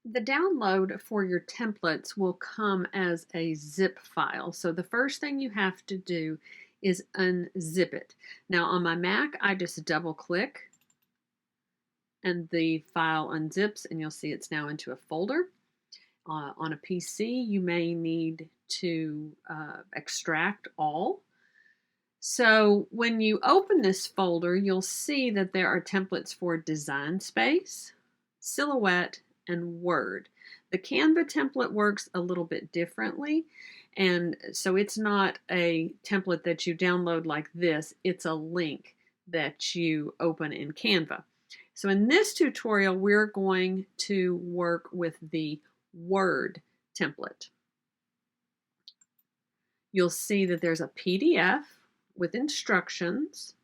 The download for your templates will come as a zip file. So the first thing you have to do is unzip it. Now on my Mac, I just double click and the file unzips and you'll see it's now into a folder. On a PC, you may need to extract all. So when you open this folder, you'll see that there are templates for Design Space, Silhouette, and Word. The Canva template works a little bit differently, and so it's not a template that you download like this, it's a link that you open in Canva. So in this tutorial, we're going to work with the Word template. You'll see that there's a PDF with instructions,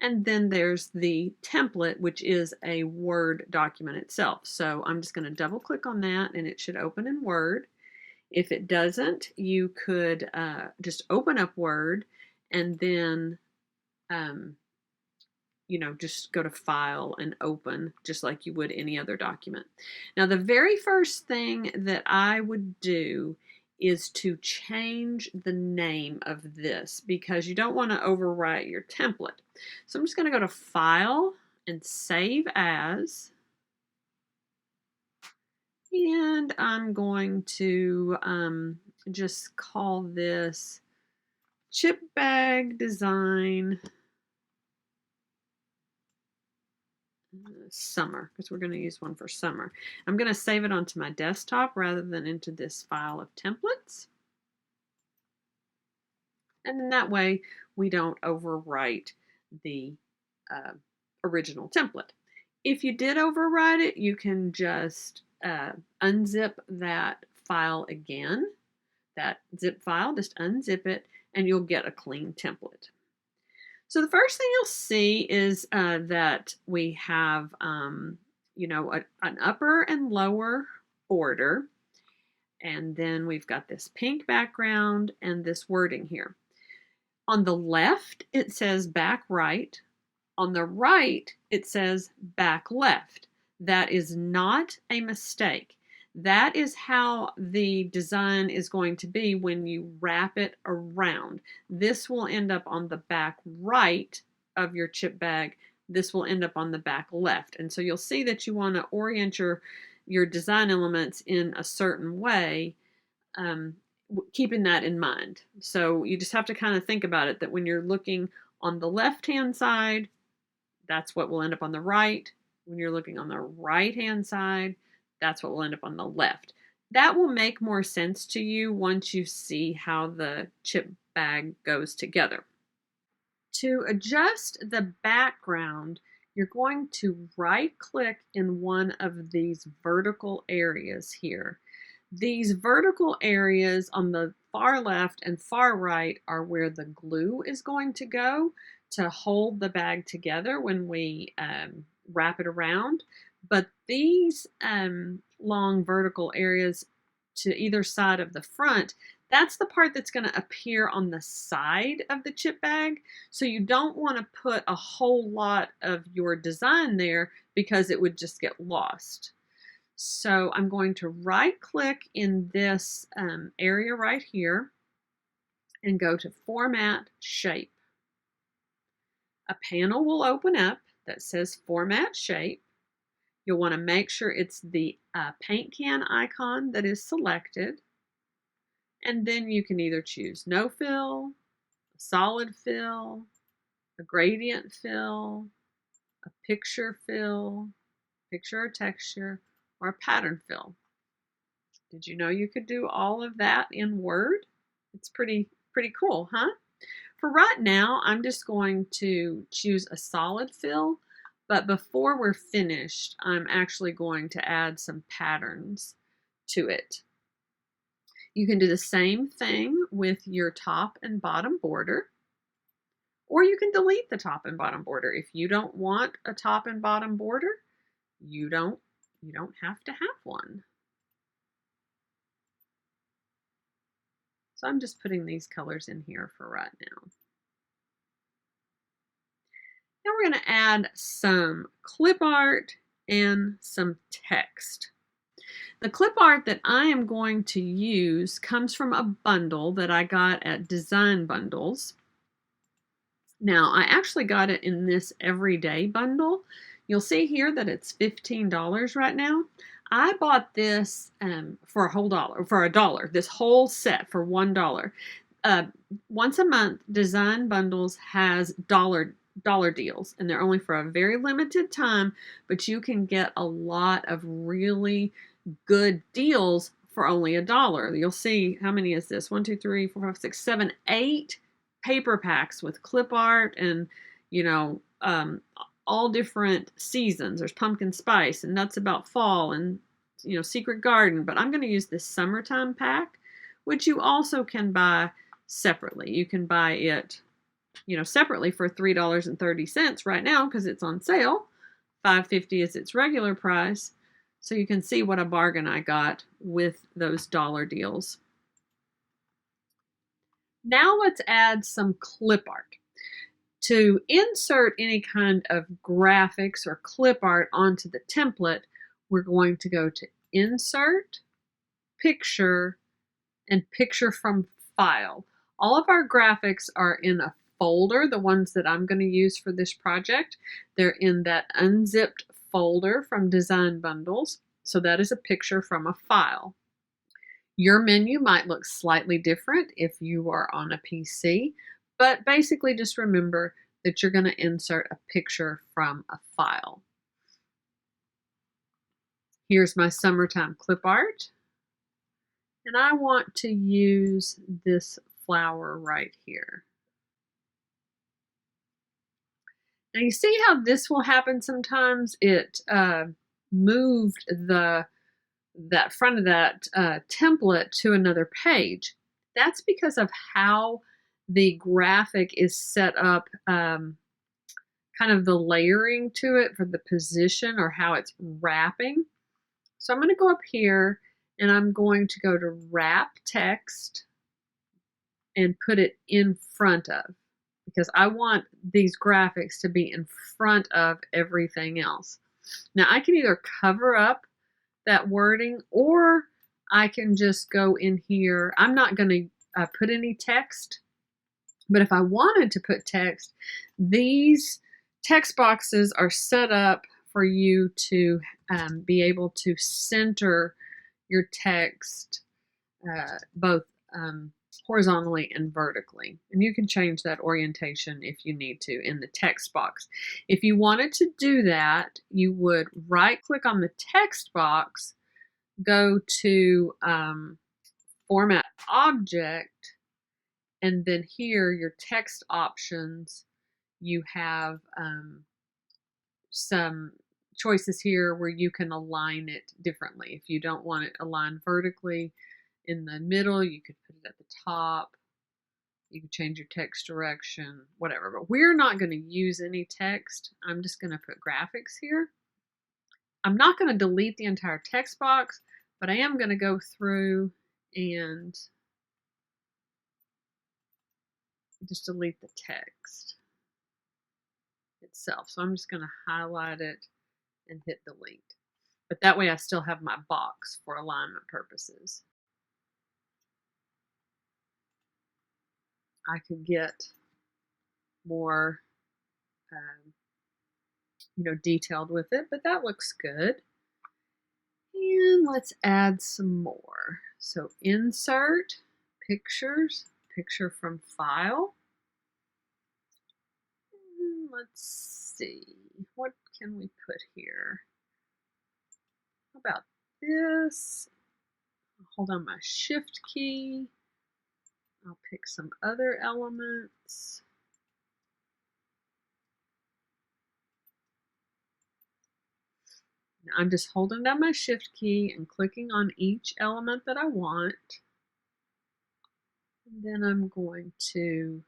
and then there's the template, which is a Word document itself. So I'm just going to double click on that and it should open in Word. If it doesn't, you could just open up Word and then just go to File and Open, just like you would any other document. Now, the very first thing that I would do is to change the name of this because you don't want to overwrite your template. So I'm just going to go to File and Save As. And I'm going to just call this Chip Bag Design Summer, because we're going to use one for summer. I'm going to save it onto my desktop rather than into this file of templates. And then that way we don't overwrite the original template. If you did overwrite it, you can just unzip that file again, that zip file, just unzip it, and you'll get a clean template. So the first thing you'll see is that we have, an upper and lower border. And then we've got this pink background and this wording here. On the left, it says back right. On the right, it says back left. That is not a mistake. That is how the design is going to be when you wrap it around. This will end up on the back right of your chip bag. This will end up on the back left. And so you'll see that you want to orient your design elements in a certain way, keeping that in mind. So you just have to kind of think about it, that when you're looking on the left-hand side, that's what will end up on the right. When you're looking on the right-hand side, that's what will end up on the left. That will make more sense to you once you see how the chip bag goes together. To adjust the background, you're going to right-click in one of these vertical areas here. These vertical areas on the far left and far right are where the glue is going to go to hold the bag together when we wrap it around. But these long vertical areas to either side of the front, that's the part that's going to appear on the side of the chip bag. So you don't want to put a whole lot of your design there because it would just get lost. So I'm going to right click in this area right here and go to Format Shape. A panel will open up that says Format Shape. You'll want to make sure it's the paint can icon that is selected. And then you can either choose no fill, solid fill, a gradient fill, a picture fill, picture or texture, or a pattern fill. Did you know you could do all of that in Word? It's pretty cool, huh? For right now, I'm just going to choose a solid fill, but before we're finished, I'm actually going to add some patterns to it. You can do the same thing with your top and bottom border, or you can delete the top and bottom border. If you don't want a top and bottom border, you don't have to have one. So I'm just putting these colors in here for right now. Now we're going to add some clip art and some text. The clip art that I am going to use comes from a bundle that I got at Design Bundles. Now, I actually got it in this everyday bundle. You'll see here that it's $15 right now. I bought this for $1. This whole set for $1. Once a month, Design Bundles has dollar deals, and they're only for a very limited time, but you can get a lot of really good deals for only $1. You'll see, how many is this? 1, 2, 3, 4, 5, 6, 7, 8 paper packs with clip art and, you know, all different seasons. There's pumpkin spice and nuts about fall and, you know, secret garden. But I'm going to use this summertime pack, which you also can buy separately. You can buy it, you know, separately for $3.30 right now because it's on sale. $5.50 is its regular price. So you can see what a bargain I got with those dollar deals. Now let's add some clip art. To insert any kind of graphics or clip art onto the template, we're going to go to Insert, Picture, and Picture from File. All of our graphics are in a folder, the ones that I'm going to use for this project. They're in that unzipped folder from Design Bundles. So that is a picture from a file. Your menu might look slightly different if you are on a PC, but basically just remember that you're going to insert a picture from a file. Here's my summertime clip art, and I want to use this flower right here. Now you see how this will happen sometimes? It moved that front of that template to another page. That's because of how the graphic is set up, kind of the layering to it for the position or how it's wrapping. So I'm going to go up here and I'm going to go to Wrap Text and put it in front of, because I want these graphics to be in front of everything else. Now I can either cover up that wording, or I can just go in here. I'm not going to put any text, but if I wanted to put text, these text boxes are set up for you to be able to center your text both horizontally and vertically. And you can change that orientation if you need to in the text box. If you wanted to do that, you would right click on the text box, go to Format Object, and then here your text options, you have some choices here where you can align it differently. If you don't want it aligned vertically in the middle, you could put it at the top. You can change your text direction, whatever. But we're not going to use any text. I'm just going to put graphics here. I'm not going to delete the entire text box, but I am going to go through and just delete the text itself. So I'm just going to highlight it and hit delete. But that way I still have my box for alignment purposes. I could get more detailed with it, but that looks good. And let's add some more. So Insert, Pictures, Picture from File. And let's see, what can we put here? How about this? I'll hold on my Shift key. I'll pick some other elements. Now I'm just holding down my Shift key and clicking on each element that I want. And then I'm going to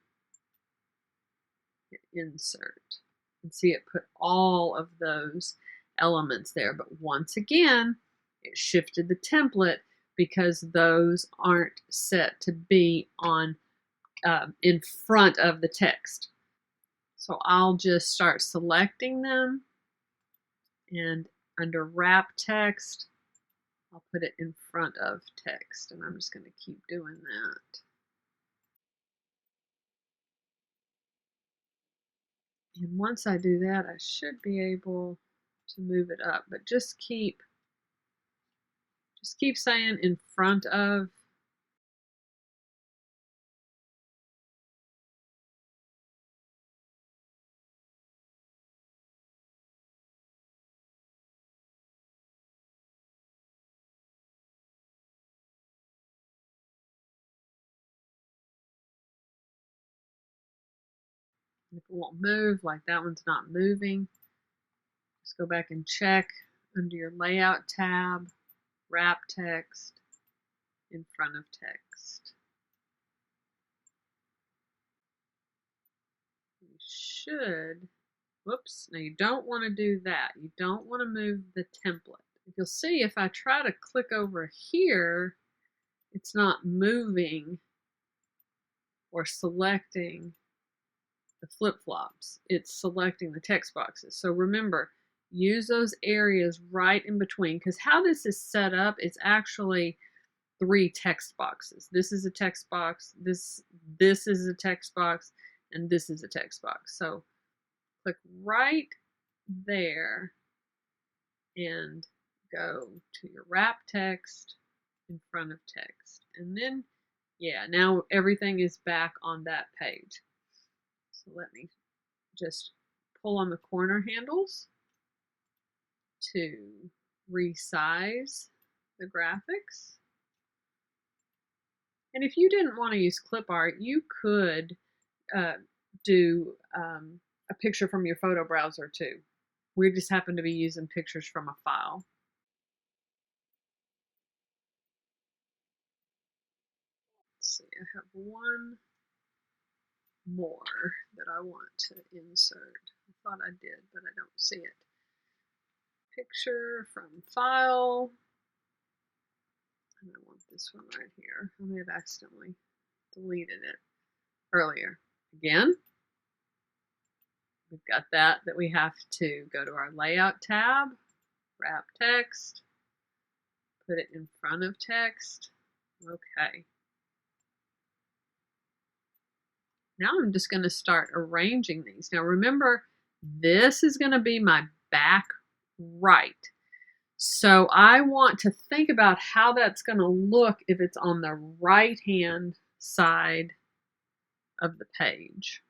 hit Insert and see it put all of those elements there. But once again, it shifted the template because those aren't set to be on in front of the text. So I'll just start selecting them, and under Wrap Text, I'll put it in front of text, and I'm just going to keep doing that. And once I do that, I should be able to move it up, but just keep saying in front of. If it won't move, like that one's not moving, just go back and check under your layout tab, wrap text, in front of text. You should, whoops, now you don't want to do that. You don't want to move the template. You'll see if I try to click over here, it's not moving or selecting the flip-flops. It's selecting the text boxes. So remember, use those areas right in between, because how this is set up, it's actually 3 text boxes. This is a text box, this is a text box, and this is a text box. So click right there and go to your wrap text in front of text. And then, yeah, now everything is back on that page. So let me just pull on the corner handles to resize the graphics. And if you didn't want to use Clipart, you could do a picture from your photo browser too. We just happen to be using pictures from a file. Let's see, I have one more that I want to insert. I thought I did, but I don't see it. Picture from file. And I want this one right here. I may have accidentally deleted it earlier. Again, we've got that we have to go to our layout tab, wrap text, put it in front of text. Okay. Now I'm just going to start arranging these. Now remember, this is going to be my back right. So I want to think about how that's going to look if it's on the right-hand side of the page.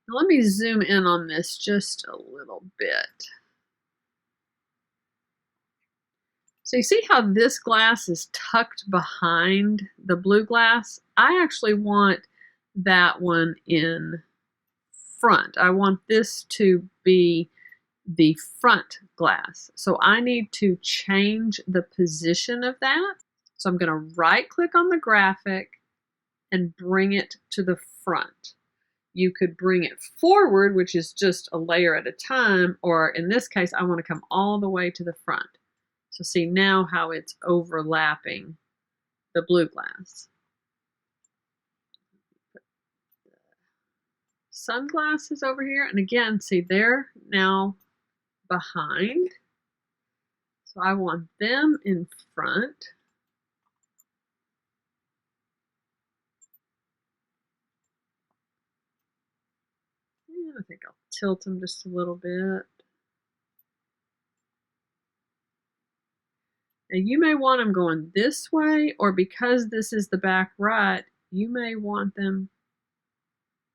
Now let me zoom in on this just a little bit. So you see how this glass is tucked behind the blue glass? I actually want that one in front. I want this to be the front glass. So I need to change the position of that. So I'm going to right click on the graphic and bring it to the front. You could bring it forward, which is just a layer at a time, or in this case, I want to come all the way to the front. So see now how it's overlapping the blue glass. Put the sunglasses over here, and again, see they're now behind. So I want them in front. And I think I'll tilt them just a little bit. Now you may want them going this way, or because this is the back right, you may want them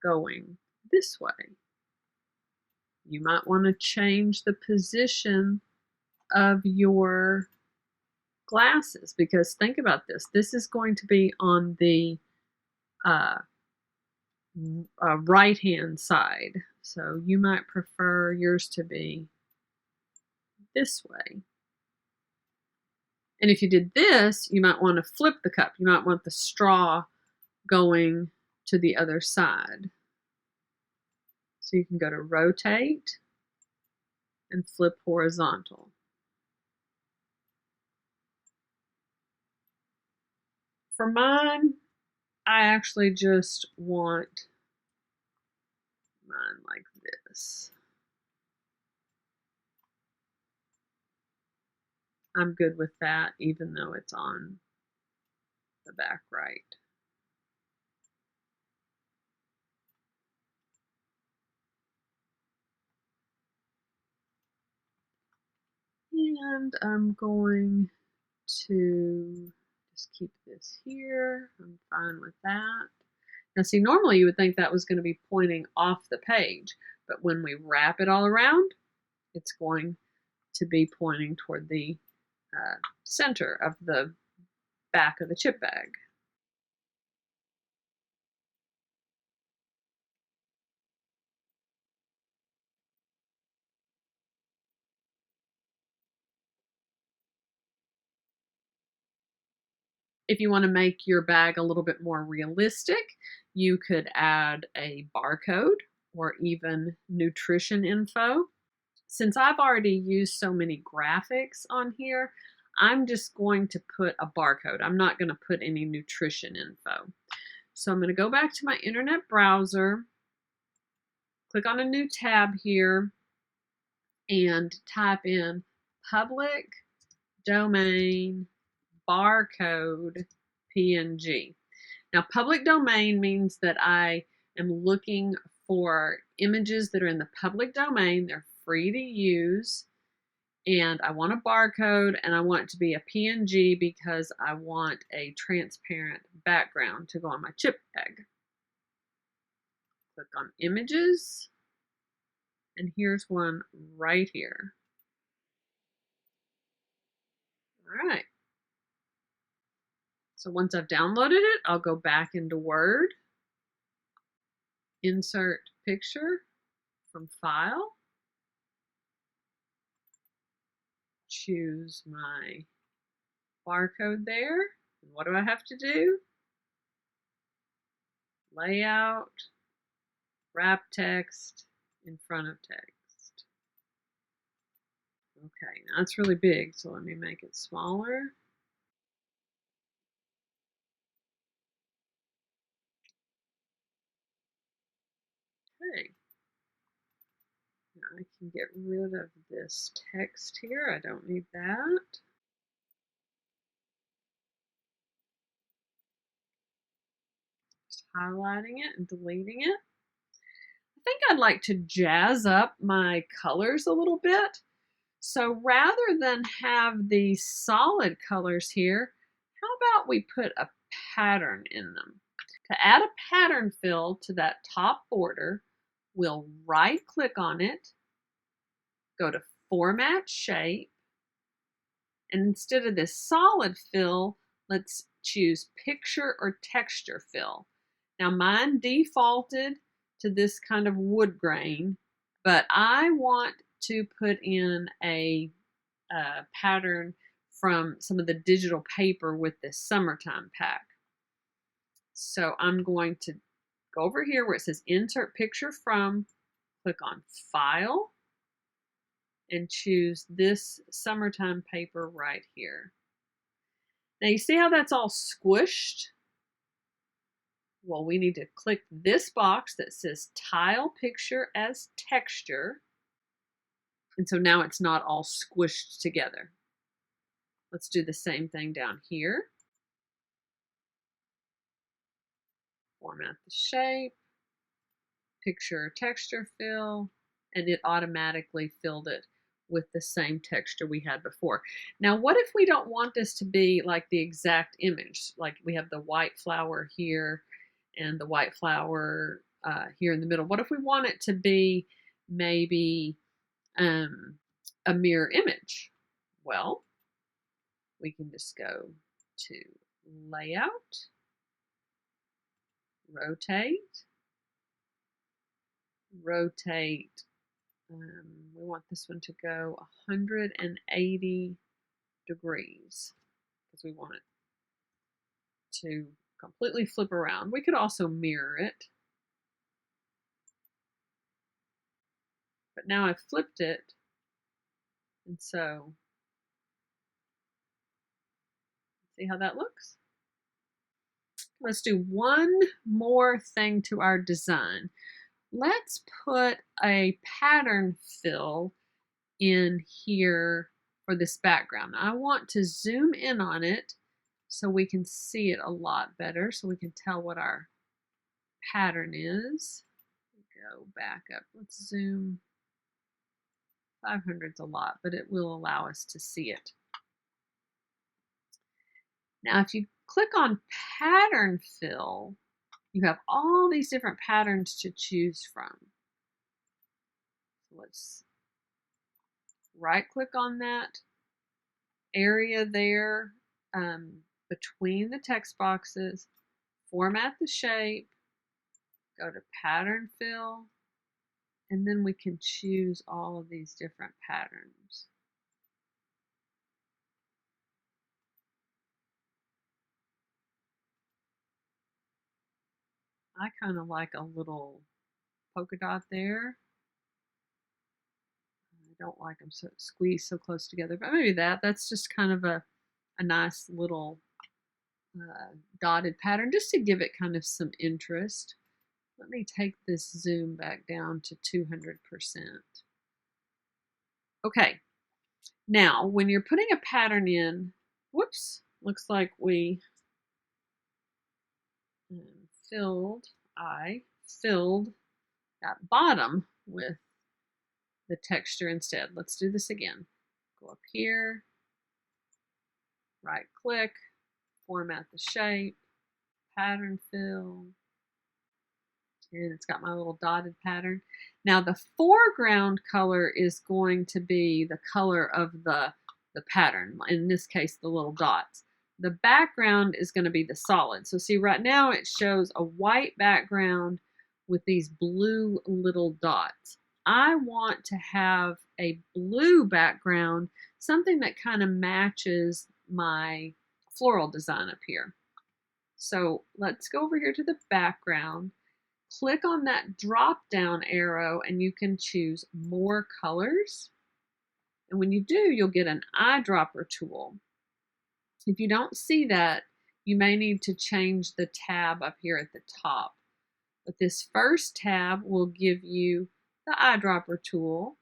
going this way. You might want to change the position of your glasses, because think about this. This is going to be on the right-hand side. So you might prefer yours to be this way. And if you did this, you might want to flip the cup. You might want the straw going to the other side. So you can go to rotate and flip horizontal. For mine, I actually just want mine like this. I'm good with that, even though it's on the back right. And I'm going to just keep this here. I'm fine with that. Now see, normally you would think that was going to be pointing off the page, but when we wrap it all around, it's going to be pointing toward the center of the back of the chip bag. If you want to make your bag a little bit more realistic, you could add a barcode or even nutrition info. Since I've already used so many graphics on here, I'm just going to put a barcode. I'm not going to put any nutrition info. So I'm going to go back to my internet browser, click on a new tab here, and type in public domain barcode PNG. Now, public domain means that I am looking for images that are in the public domain. They're free to use. And I want a barcode, and I want it to be a PNG because I want a transparent background to go on my chip bag. Click on images, and here's one right here. All right. So once I've downloaded it, I'll go back into Word, insert picture from file, choose my barcode there. And what do I have to do? Layout, wrap text in front of text. Okay, now it's really big, so let me make it smaller. Okay. Now I can get rid of this text here. I don't need that. Just highlighting it and deleting it. I think I'd like to jazz up my colors a little bit. So rather than have these solid colors here, how about we put a pattern in them? To add a pattern fill to that top border, we'll right click on it, go to Format Shape, and instead of this solid fill, let's choose Picture or Texture Fill. Now mine defaulted to this kind of wood grain, but I want to put in a pattern from some of the digital paper with this summertime pack. So I'm going to go over here where it says Insert Picture From, click on File, and choose this summertime paper right here. Now you see how that's all squished? Well, we need to click this box that says Tile Picture as Texture. And so now it's not all squished together. Let's do the same thing down here. Format the shape, picture texture fill, and it automatically filled it with the same texture we had before. Now, what if we don't want this to be like the exact image? Like we have the white flower here and the white flower here in the middle. What if we want it to be maybe a mirror image? Well, we can just go to Layout, Rotate, rotate. We want this one to go 180 degrees because we want it to completely flip around. We could also mirror it. But now I've flipped it, and so see how that looks? Let's do one more thing to our design. let's put a pattern fill in here for this background. I want to zoom in on it so we can see it a lot better, so we can tell what our pattern is. Go back up. Let's zoom. 500's a lot, but it will allow us to see it. Now, if you click on pattern fill, you have all these different patterns to choose from. Let's right click on that area there between the text boxes, format the shape, go to pattern fill, and then we can choose all of these different patterns. I kind of like a little polka dot there. I don't like them so squeezed so close together, but maybe that's just kind of a nice little dotted pattern just to give it kind of some interest. Let me take this zoom back down to 200%. Okay, now when you're putting a pattern in, whoops, looks like we filled that bottom with the texture instead. Let's do this again. Go up here, right click, format the shape, pattern fill, and it's got my little dotted pattern. Now the foreground color is going to be the color of the pattern, in this case the little dots. The background is going to be the solid. So see, right now it shows a white background with these blue little dots. I want to have a blue background, something that kind of matches my floral design up here. So let's go over here to the background, click on that drop down arrow, and you can choose more colors. And when you do, you'll get an eyedropper tool. If you don't see that, you may need to change the tab up here at the top. But this first tab will give you the eyedropper tool,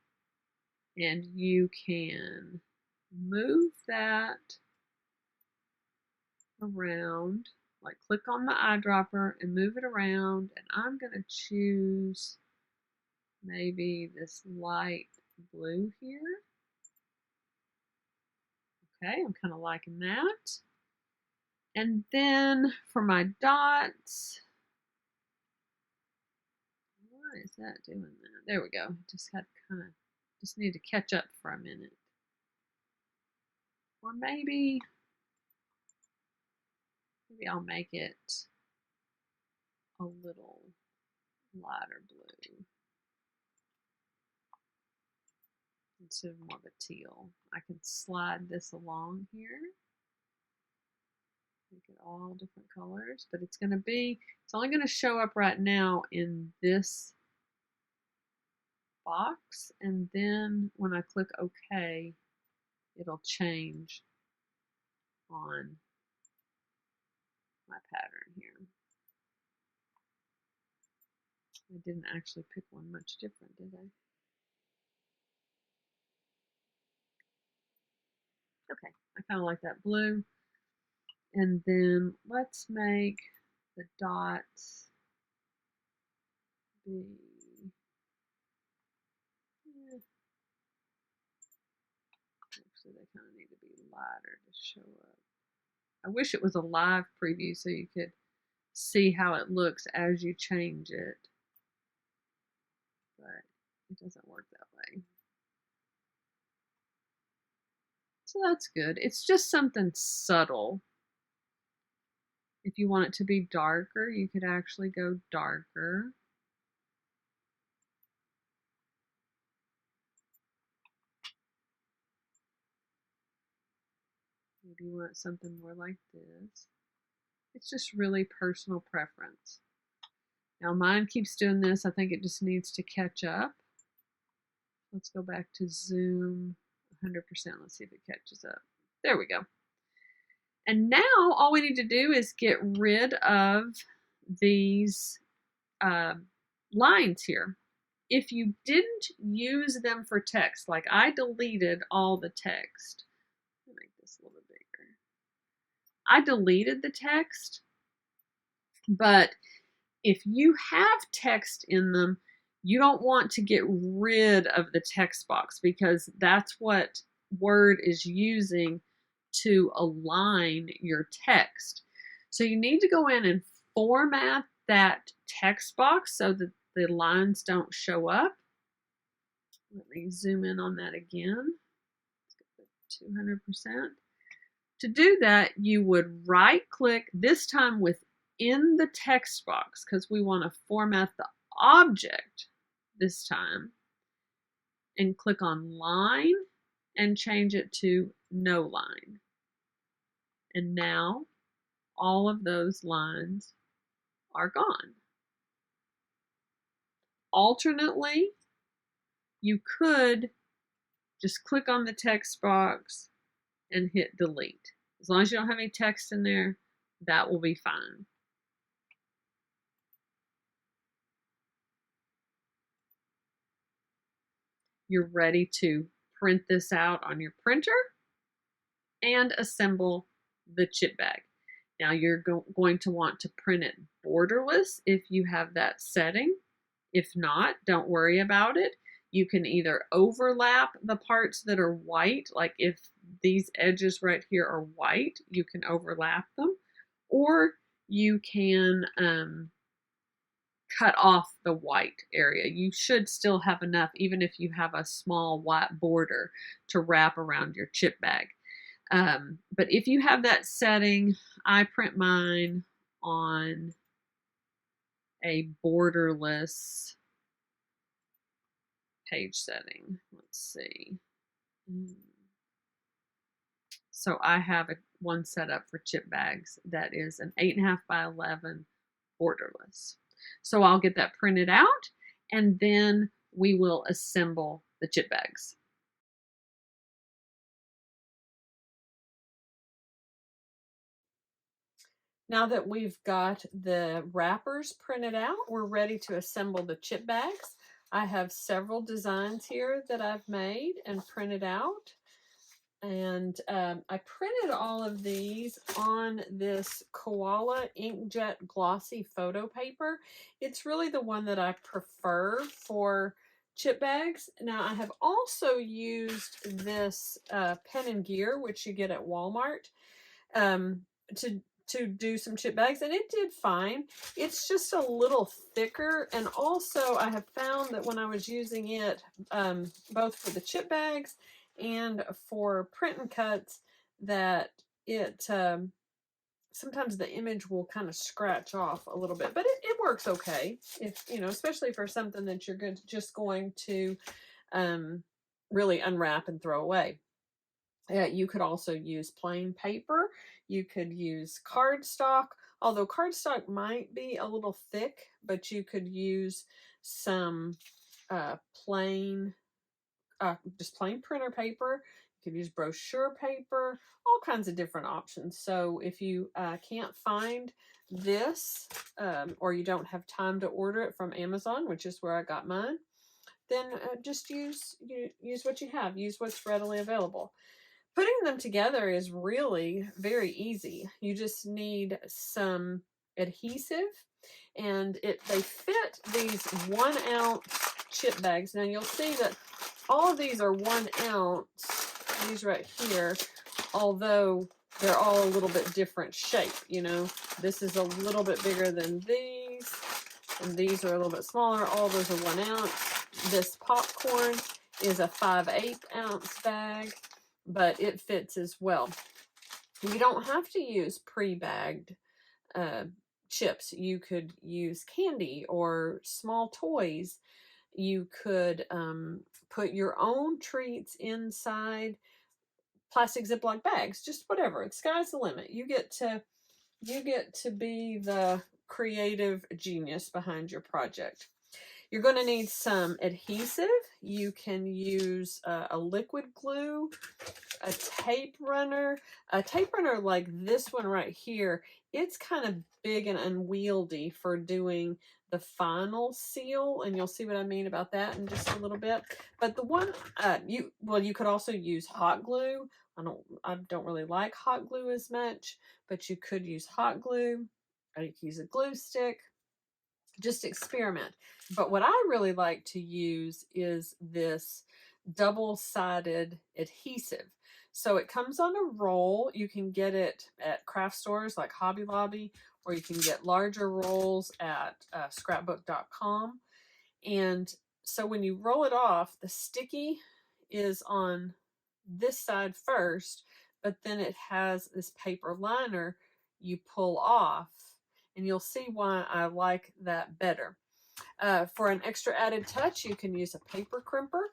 and you can move that around. Like click on the eyedropper and move it around, and I'm going to choose maybe this light blue here. Okay, I'm kind of liking that. And then for my dots, why is that doing that? There we go. Just need to catch up for a minute. Or maybe I'll make it a little lighter blue instead of more of a teal. I can slide this along here. Make it all different colors, but it's only going to show up right now in this box, and then when I click OK, it'll change on my pattern here. I didn't actually pick one much different, did I? Okay, I kind of like that blue. And then let's make the dots be, actually they kind of need to be lighter to show up. I wish it was a live preview so you could see how it looks as you change it, but it doesn't work that way. So that's good. It's just something subtle. If you want it to be darker, you could actually go darker. Maybe you want something more like this. It's just really personal preference. Now mine keeps doing this. I think it just needs to catch up. Let's go back to zoom 100%. Let's see if it catches up. There we go. And now all we need to do is get rid of these lines here. If you didn't use them for text, like I deleted all the text. Let me make this a little bit bigger. I deleted the text, but if you have text in them, you don't want to get rid of the text box because that's what Word is using to align your text. So you need to go in and format that text box so that the lines don't show up. Let me zoom in on that again. 200%. To do that, you would right click, this time within the text box, because we want to format the object this time, and click on line and change it to no line. And now all of those lines are gone. Alternately, you could just click on the text box and hit delete. As long as you don't have any text in there, that will be fine. You're ready to print this out on your printer and assemble the chip bag. Now you're going to want to print it borderless if you have that setting. If not, don't worry about it. You can either overlap the parts that are white, like if these edges right here are white, you can overlap them, or you can cut off the white area. You should still have enough, even if you have a small white border, to wrap around your chip bag. But if you have that setting, I print mine on a borderless page setting. Let's see. So I have one set up for chip bags that is an 8.5 by 11 borderless. So I'll get that printed out and then we will assemble the chip bags. Now that we've got the wrappers printed out, we're ready to assemble the chip bags. I have several designs here that I've made and printed out. And I printed all of these on this Koala Inkjet Glossy photo paper. It's really the one that I prefer for chip bags. Now I have also used this pen and gear, which you get at Walmart, to do some chip bags, and it did fine. It's just a little thicker, and also I have found that when I was using it both for the chip bags and for print and cuts, that it sometimes the image will kind of scratch off a little bit, but it works okay, if you know, especially for something that you're just going to really unwrap and throw away. You could also use plain paper. You could use cardstock, although cardstock might be a little thick, but you could use some plain, just plain printer paper. You could use brochure paper, all kinds of different options. So if you can't find this, or you don't have time to order it from Amazon, which is where I got mine, then just use what you have. Use what's readily available. Putting them together is really very easy. You just need some adhesive, and they fit these 1 ounce chip bags. Now you'll see that all of these are 1 ounce, these right here, although they're all a little bit different shape. You know, this is a little bit bigger than these, and these are a little bit smaller. All those are 1 ounce. This popcorn is a 5/8 ounce bag, but it fits as well. You don't have to use pre-bagged chips. You could use candy or small toys. You could put your own treats inside plastic Ziploc bags, just whatever. The sky's the limit. You get to be the creative genius behind your project. You're going to need some adhesive. You can use a liquid glue, a tape runner like this one right here. It's kind of big and unwieldy for doing the final seal, and you'll see what I mean about that in just a little bit. But the one you could also use hot glue. I don't really like hot glue as much, but you could use hot glue, or you could use a glue stick. Just experiment. But what I really like to use is this double-sided adhesive. So it comes on a roll. You can get it at craft stores like Hobby Lobby, or you can get larger rolls at scrapbook.com. And so when you roll it off, the sticky is on this side first, but then it has this paper liner you pull off, and you'll see why I like that better. For an extra added touch, you can use a paper crimper.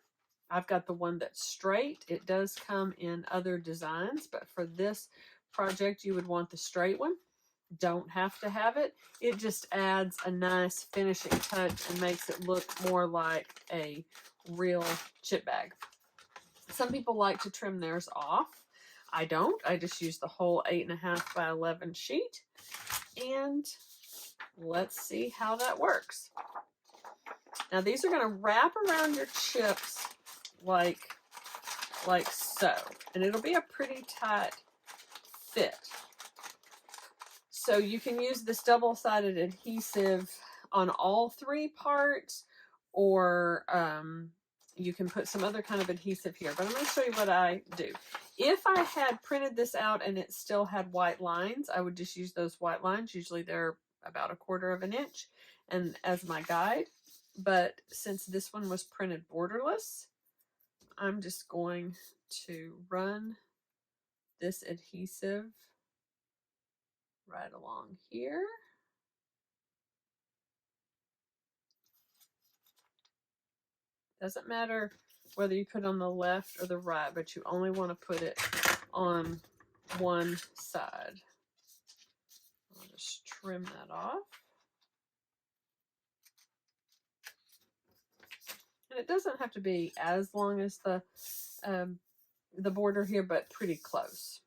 I've got the one that's straight. It does come in other designs, but for this project, you would want the straight one. Don't have to have it. It just adds a nice finishing touch and makes it look more like a real chip bag. Some people like to trim theirs off. I don't. I just use the whole 8.5 by 11 sheet. And let's see how that works. Now these are going to wrap around your chips like so. And it'll be a pretty tight fit. So you can use this double-sided adhesive on all 3 parts, or you can put some other kind of adhesive here. But I'm going to show you what I do. If I had printed this out and it still had white lines, I would just use those white lines. Usually they're about 1/4 of an inch, and as my guide. But since this one was printed borderless, I'm just going to run this adhesive right along here. Doesn't matter whether you put it on the left or the right, but you only want to put it on one side. I'll just trim that off. And it doesn't have to be as long as the border here, but pretty close.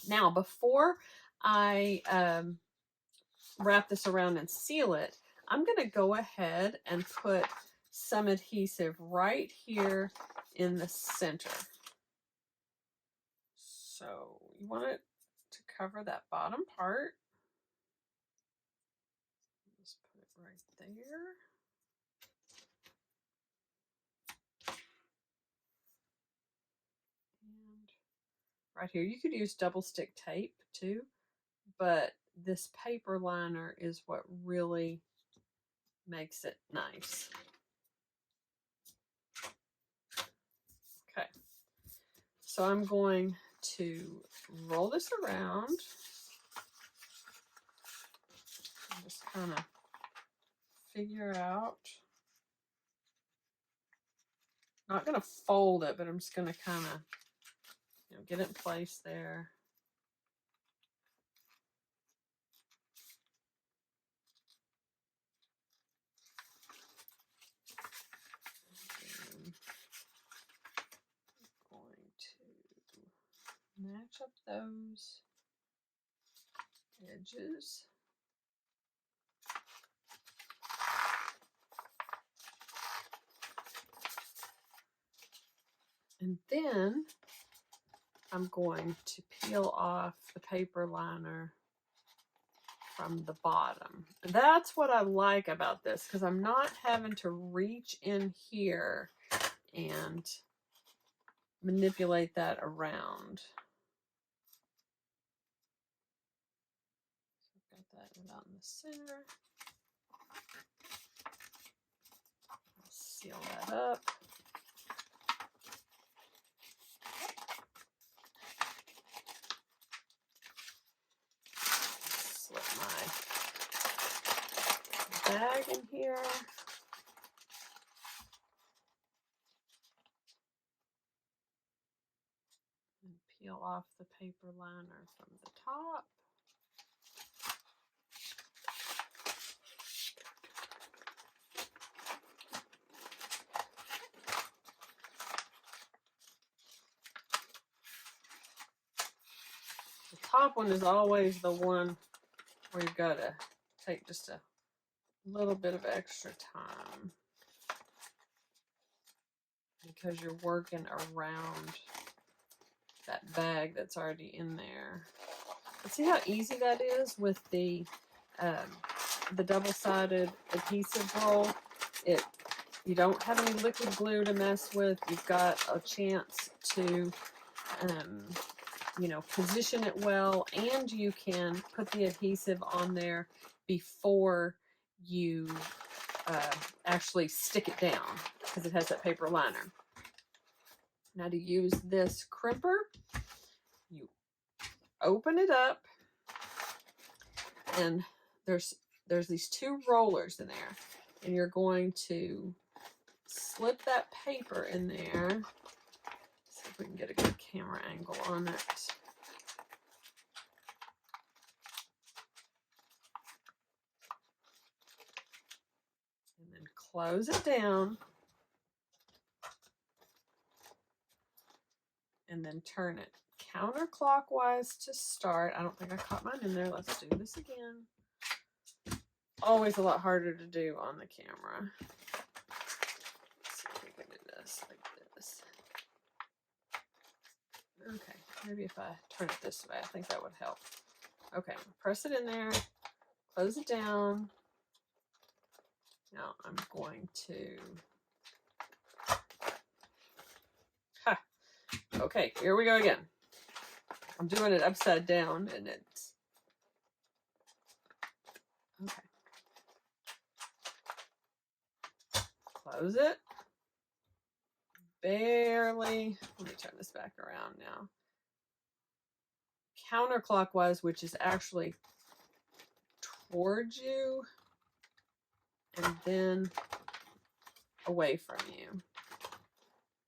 Now, before I wrap this around and seal it, I'm going to go ahead and put some adhesive right here in the center. So you want it to cover that bottom part. Just put it right there. And right here, you could use double stick tape too, but this paper liner is what really makes it nice. Okay, so I'm going to roll this around and just kind of figure out. Not going to fold it, but I'm just going to kind of, get it in place there. Match up those edges. And then I'm going to peel off the paper liner from the bottom. And that's what I like about this, because I'm not having to reach in here and manipulate that around. Out in the center. I'll seal that up. Slip my bag in here. And peel off the paper liner from the top. Top one is always the one where you gotta take just a a little bit of extra time because you're working around that bag that's already in there. But see how easy that is with the double-sided adhesive roll? You don't have any liquid glue to mess with. You've got a chance to, you know, position it well, and you can put the adhesive on there before you actually stick it down because it has that paper liner. Now to use this crimper, you open it up, and there's these two rollers in there, and you're going to slip that paper in there. See if we can get a good camera angle on it. And then close it down. And then turn it counterclockwise to start. I don't think I caught mine in there. Let's do this again. Always a lot harder to do on the camera. Let's see if we can do this like this. Okay, maybe if I turn it this way, I think that would help. Okay, press it in there, close it down. Now I'm going to, okay, here we go again. I'm doing it upside down and it's, okay. Close it. Barely, let me turn this back around now. Counterclockwise, which is actually towards you and then away from you.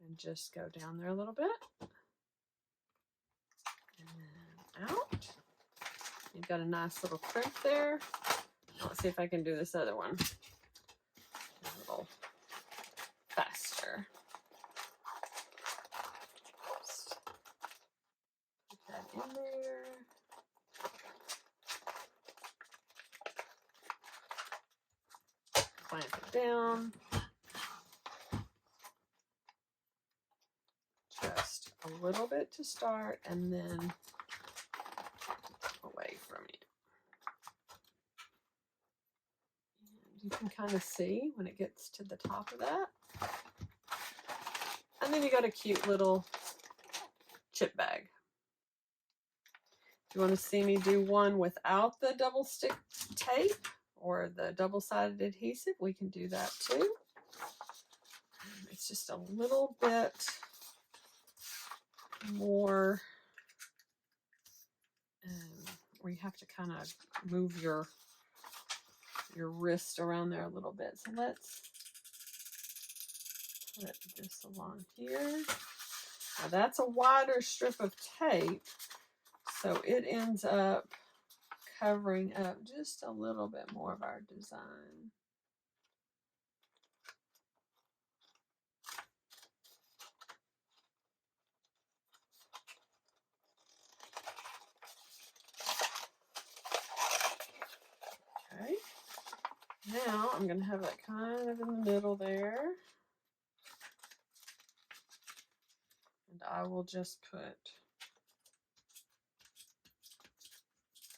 And just go down there a little bit. And then out. You've got a nice little crimp there. Now let's see if I can do this other one a little faster. Just put that in there. Clamp it down. Just a little bit to start and then away from you. And you can kind of see when it gets to the top of that. And then you got a cute little chip bag. If you want to see me do one without the double stick tape or the double-sided adhesive, we can do that too. It's just a little bit more where you have to kind of move your wrist around there a little bit. So let's put this along here. Now that's a wider strip of tape, so it ends up covering up just a little bit more of our design. Okay, now I'm going to have that kind of in the middle there. And I will just put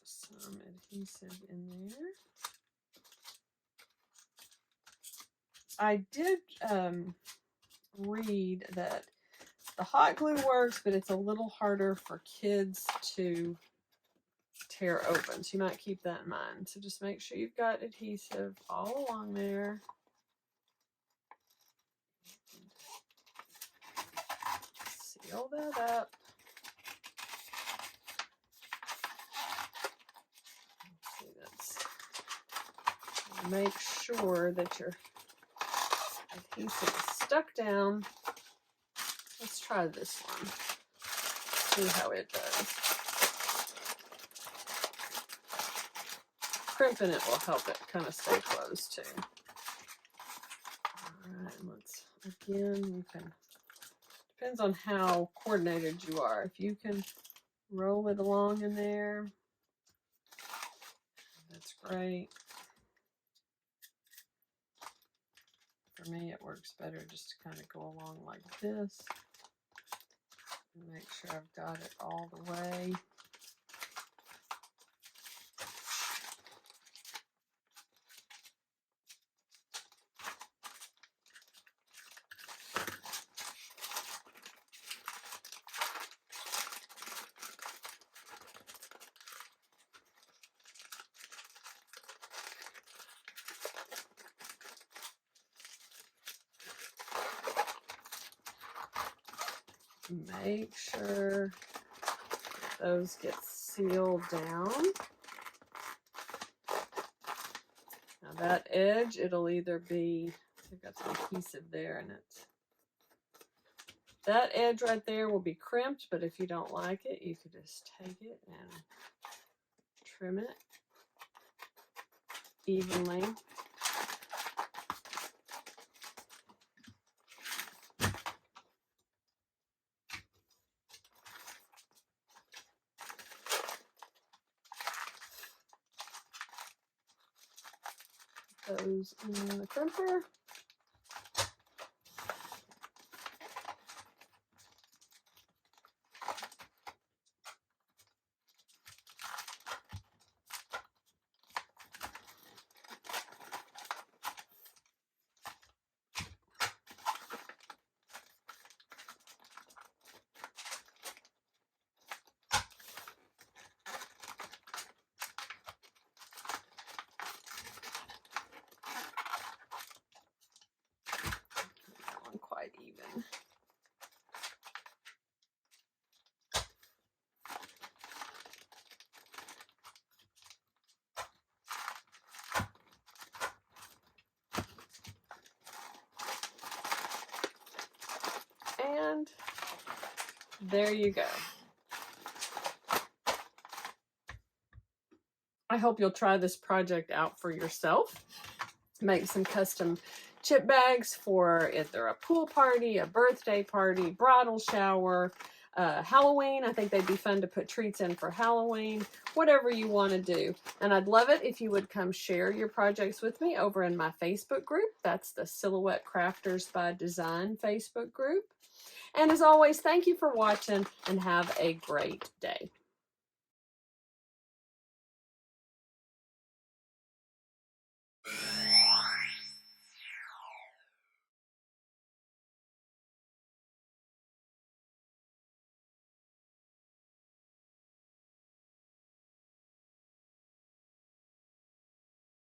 some adhesive in there. I did read that the hot glue works, but it's a little harder for kids to tear open. So you might keep that in mind. So just make sure you've got adhesive all along there. Seal that up. See, that's, make sure that your adhesive is stuck down. Let's try this one. See how it does. Crimping it will help it kind of stay closed too. All right, let's, again, you can, depends on how coordinated you are. If you can roll it along in there, that's great. For me, it works better just to kind of go along like this. And make sure I've got it all the way. Make sure those get sealed down. Now that edge, it'll either be, I've got some adhesive there and it's, that edge right there will be crimped, but if you don't like it, you could just take it and trim it evenly. Those in the crimper. Quite even. And there you go. I hope you'll try this project out for yourself. Make some custom chip bags for either a pool party, a birthday party, bridal shower, Halloween. I think they'd be fun to put treats in for Halloween, whatever you want to do. And I'd love it if you would come share your projects with me over in my Facebook group. That's the Silhouette Crafters by Design Facebook group. And as always, thank you for watching and have a great day.